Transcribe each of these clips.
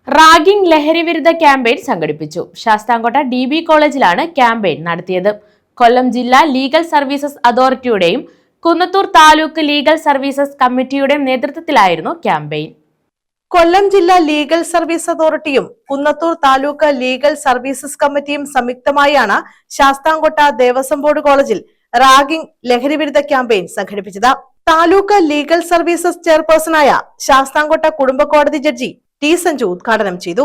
Ragging ലഹരിവിരുദ്ധ campaign സംഘടിപ്പിച്ചു. Sasthamkotta DB കോളേജിലാണ് ക്യാമ്പയിൻ നടത്തിയത്. കൊല്ലം ജില്ലാ ലീഗൽ സർവീസസ് അതോറിറ്റിയുടെയും കുന്നത്തൂർ താലൂക്ക് ലീഗൽ സർവീസസ് കമ്മിറ്റിയുടെയും നേതൃത്വത്തിലായിരുന്നു ക്യാമ്പയിൻ. കൊല്ലം ജില്ലാ ലീഗൽ സർവീസ് അതോറിറ്റിയും കുന്നത്തൂർ താലൂക്ക് ലീഗൽ സർവീസസ് കമ്മിറ്റിയും സംയുക്തമായാണ് ശാസ്താംകോട്ട ദേവസ്വം ബോർഡ് കോളേജിൽ റാഗിംഗ് ലഹരിവിരുദ്ധ ക്യാമ്പയിൻ സംഘടിപ്പിച്ചത്. താലൂക്ക് ലീഗൽ സർവീസസ് ചെയർപേഴ്സണായ ശാസ്താംകോട്ട കുടുംബ കോടതി ജഡ്ജി ടി സഞ്ജു ഉദ്ഘാടനം ചെയ്തു.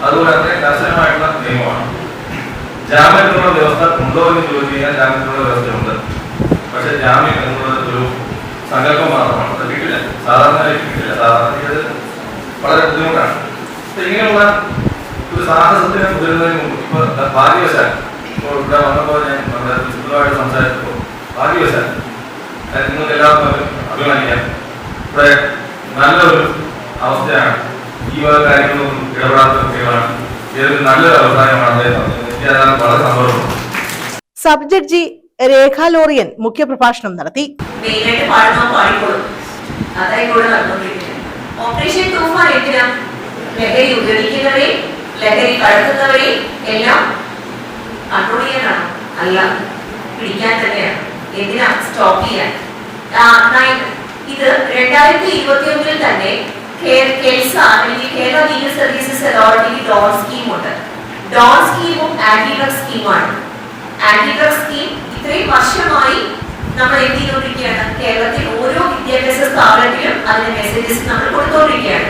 അതുപോലെ തന്നെ കർശനമായിട്ടുള്ള നിയമമാണ്. ജാമ്യത്തിനുള്ള വ്യവസ്ഥ ഉണ്ടോ എന്ന് ചോദിച്ചു കഴിഞ്ഞാൽ ജാമ്യത്തിനുള്ള വ്യവസ്ഥയുണ്ട്. പക്ഷെ ജാമ്യം എന്നുള്ളത് ഒരു സങ്കല്പം മാത്രമാണ്. അത് കിട്ടില്ല, സാധാരണ കിട്ടില്ല. സാധാരണ ഇത് വളരെ ബുദ്ധിമുട്ടാണ്. ഇങ്ങനെയുള്ള ഒരു സാഹസത്തിന് മുതിരുന്നതിന് മുമ്പ് ഇപ്പൊ ഭാഗ്യവശാൽ ഇപ്പോൾ ഇവിടെ വന്നപ്പോൾ ഞാൻ നമ്മുടെ പ്രിൻസിപ്പലുമായിട്ട് സംസാരിച്ചപ്പോൾ ഭാഗ്യവശാൽ നിങ്ങൾക്ക് എല്ലാവർക്കും അഭിമാനിക്കാം, ഇവിടെ നല്ലൊരു അവസ്ഥയാണ്. ഈ വക കാര്യങ്ങളൊന്നും ഇടപെടാത്ത കുട്ടികളാണ്. ഇതൊരു നല്ലൊരു അഭിപ്രായമാണ് അദ്ദേഹം. വളരെ സന്തോഷമുണ്ട്. സബ് ജഡ്ജി രേഖ ലോറിയൻ മുഖ്യപ്രഭാഷണം നടത്തി. ഓപ്പറേഷൻ തൂഫാൻ എന്തിനാ? ലഹരി ഉപയോഗിക്കുന്നവരെ, ലഹരി കടത്തുന്നവരെ എല്ലാം കൺട്രോൾ ചെയ്യാനാണ്, അല്ല പിടിക്കാൻ തന്നെയാണ്. എന്തിനാ? സ്റ്റോപ്പ് ചെയ്യാൻ. ഇത് 2021 തന്നെ കേരള ലീഗൽ സർവീസസ് അതോറിറ്റിക്ക് ഡോൺ സ്കീമുണ്ട്. ഡോൺ സ്കീമും ആന്റി ഡ്രഗ് സ്കീമാണ്. ആന്റി ഡ്രഗ് സ്കീം ഇത്രയും വർഷമായി നമ്മൾ എന്ത് ചെയ്തുകൊണ്ടിരിക്കുകയാണ്? കേരളത്തിൽ ഓരോ വിദ്യാഭ്യാസ സ്ഥാപനത്തിലും അതിന്റെ മെസ്സേജസ് നമ്മൾ കൊടുത്തുകൊണ്ടിരിക്കുകയാണ്.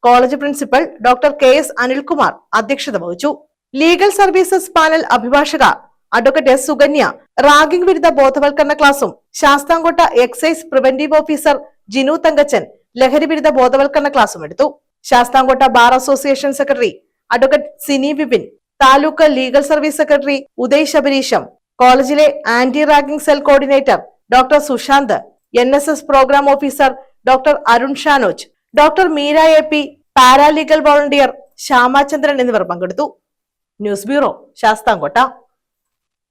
College principal doctor KS Anilkumar അധ്യക്ഷത വഹിച്ചു. ലീഗൽ സർവീസസ് പാനൽ അഭിഭാഷക അഡ്വക്കേറ്റ് S സുകന്യ റാഗിംഗ് വിരുദ്ധ ബോധവൽക്കരണ ക്ലാസും Sasthamkotta excise preventive officer Jinu Thankachan ലഹരി വിരുദ്ധ ബോധവൽക്കരണ ക്ലാസും എടുത്തു. Sasthamkotta bar association secretary advocate Sini Vipin, taluk legal service secretary Uday Sabareesham, കോളേജിലെ anti ragging cell coordinator doctor Sushanth, NSS programme officer doctor Arun Shanoj, doctor Meera AP, paralegal volunteer Shyamachandran എന്നിവർ പങ്കെടുത്തു. News bureau, Sasthamkotta.